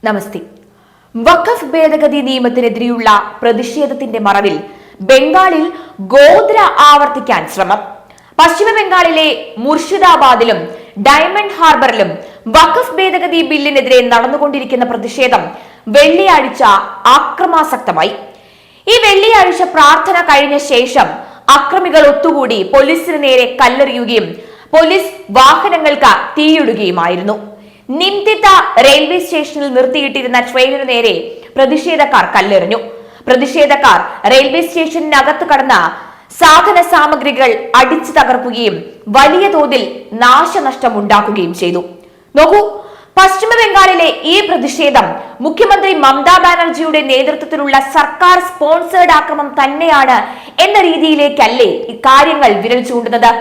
നമസ്തേ. വഖഫ് ഭേദഗതി നിയമത്തിനെതിരെയുള്ള പ്രതിഷേധത്തിന്റെ മറവിൽ ബംഗാളിൽ ഗോദ്ര ആവർത്തിക്കാൻ ശ്രമം. പശ്ചിമ ബംഗാളിലെ മുർഷിദാബാദിലും ഡയമണ്ട് ഹാർബറിലും വഖഫ് ഭേദഗതി ബില്ലിനെതിരെ നടന്നുകൊണ്ടിരിക്കുന്ന പ്രതിഷേധം വെള്ളിയാഴ്ച അക്രമാസക്തമായി. ഈ വെള്ളിയാഴ്ച പ്രാർത്ഥന കഴിഞ്ഞ ശേഷം അക്രമികൾ ഒത്തുകൂടി പോലീസിന് നേരെ കല്ലെറിയുകയും പോലീസ് വാഹനങ്ങൾക്ക് തീയിടുകയുമായിരുന്നു. നിംതിത്ത റെയിൽവേ സ്റ്റേഷനിൽ നിർത്തിയിട്ടിരുന്ന ട്രെയിനിനു നേരെ പ്രതിഷേധക്കാർ കല്ലെറിഞ്ഞു. പ്രതിഷേധക്കാർ റെയിൽവേ സ്റ്റേഷനകത്ത് കടന്ന സാധന സാമഗ്രികൾ അടിച്ചു തകർക്കുകയും വലിയ തോതിൽ നാശനഷ്ടം ഉണ്ടാക്കുകയും ചെയ്തു. നോക്കൂ, പശ്ചിമ ബംഗാളിലെ ഈ പ്രതിഷേധം മുഖ്യമന്ത്രി മമതാ ബാനർജിയുടെ നേതൃത്വത്തിലുള്ള സർക്കാർ സ്പോൺസേഡ് ആക്രമണം തന്നെയാണ് എന്ന രീതിയിലേക്കല്ലേ ഇക്കാര്യങ്ങൾ വിരൽ ചൂണ്ടുന്നത്.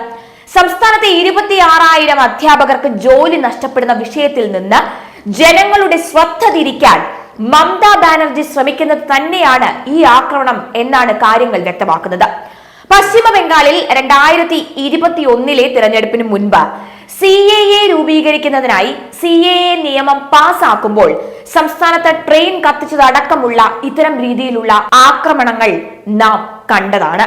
സംസ്ഥാനത്തെ 26,000 അധ്യാപകർക്ക് ജോലി നഷ്ടപ്പെടുന്ന വിഷയത്തിൽ നിന്ന് ജനങ്ങളുടെ ശ്രദ്ധ തിരിക്കാൻ മമതാ ബാനർജി ശ്രമിക്കുന്നത് തന്നെയാണ് ഈ ആക്രമണം എന്നാണ് കാര്യങ്ങൾ വ്യക്തമാക്കുന്നത്. പശ്ചിമ ബംഗാളിൽ 2021 തിരഞ്ഞെടുപ്പിന് മുൻപ് CAA രൂപീകരിക്കുന്നതിനായി CAA നിയമം പാസാക്കുമ്പോൾ സംസ്ഥാനത്ത് ട്രെയിൻ കത്തിച്ചതടക്കമുള്ള ഇത്തരം രീതിയിലുള്ള ആക്രമണങ്ങൾ നാം കണ്ടതാണ്.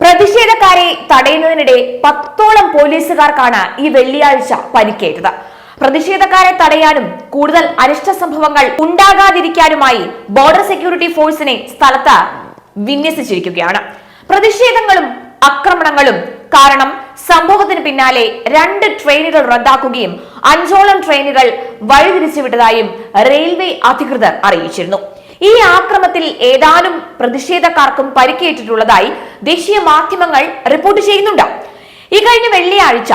പ്രതിഷേധക്കാരെ തടയുന്നതിനിടെ 10ഓളം പോലീസുകാർക്കാണ് ഈ വെള്ളിയാഴ്ച പരിക്കേറ്റത്. പ്രതിഷേധക്കാരെ തടയാനും കൂടുതൽ അനിഷ്ട സംഭവങ്ങൾ ഉണ്ടാകാതിരിക്കാനുമായി ബോർഡർ സെക്യൂരിറ്റി ഫോഴ്സിനെ സ്ഥലത്ത് വിന്യസിച്ചിരിക്കുകയാണ്. പ്രതിഷേധങ്ങളും ആക്രമണങ്ങളും കാരണം സംഭവത്തിന് പിന്നാലെ 2 ട്രെയിനുകൾ റദ്ദാക്കുകയും 5ഓളം ട്രെയിനുകൾ വഴിതിരിച്ചുവിട്ടതായും റെയിൽവേ അധികൃതർ അറിയിച്ചിരുന്നു. ഈ ആക്രമണത്തിൽ ഏതാനും പ്രതിഷേധക്കാർക്കും പരിക്കേറ്റിട്ടുള്ളതായി ദേശീയ മാധ്യമങ്ങൾ റിപ്പോർട്ട് ചെയ്യുന്നുണ്ട്. ഈ കഴിഞ്ഞ വെള്ളിയാഴ്ച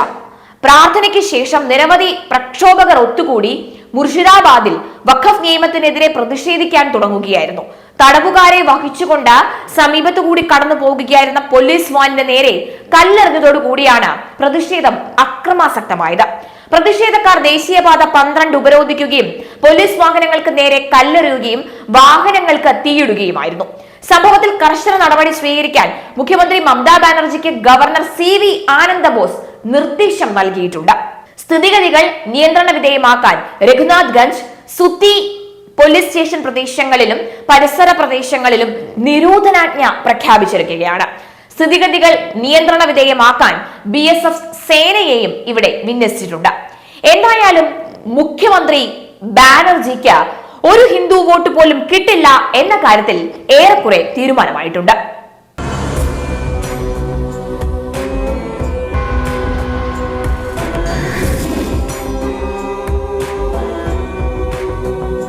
പ്രാർത്ഥനയ്ക്ക് ശേഷം നിരവധി പ്രക്ഷോഭകർ ഒത്തുകൂടി മുർഷിദാബാദിൽ വഖഫ് നിയമത്തിനെതിരെ പ്രതിഷേധിക്കാൻ തുടങ്ങുകയായിരുന്നു. തടവുകാരെ വഹിച്ചുകൊണ്ട് സമീപത്തുകൂടി കടന്നു പോകുകയായിരുന്ന പോലീസ് വാനിന്റെ നേരെ കല്ലെറിഞ്ഞതോടുകൂടിയാണ് പ്രതിഷേധം അക്രമാസക്തമായത്. പ്രതിഷേധക്കാർ ദേശീയപാത 12 ഉപരോധിക്കുകയും പോലീസ് വാഹനങ്ങൾക്ക് നേരെ കല്ലെറിയുകയും വാഹനങ്ങൾക്ക് തീയിടുകയുമായിരുന്നു. സംഭവത്തിൽ കർശന നടപടി സ്വീകരിക്കാൻ മുഖ്യമന്ത്രി മമതാ ബാനർജിക്ക് ഗവർണർ CV ആനന്ദ ബോസ് നിർദ്ദേശം നൽകിയിട്ടുണ്ട്. സ്ഥിതിഗതികൾ നിയന്ത്രണ വിധേയമാക്കാൻ രഘുനാഥ് ഗഞ്ച്, സുത്തി പോലീസ് സ്റ്റേഷൻ പ്രദേശങ്ങളിലും പരിസര പ്രദേശങ്ങളിലും നിരോധനാജ്ഞ പ്രഖ്യാപിച്ചിരിക്കുകയാണ്. സ്ഥിതിഗതികൾ നിയന്ത്രണ വിധേയമാക്കാൻ BSF സേനയെയും ഇവിടെ വിന്യസിച്ചിട്ടുണ്ട്. എന്തായാലും മുഖ്യമന്ത്രി ബാനർജിക്ക് ഒരു ഹിന്ദു വോട്ട് പോലും കിട്ടില്ല എന്ന കാര്യത്തിൽ ഏറെക്കുറെ തീരുമാനമായിട്ടുണ്ട്.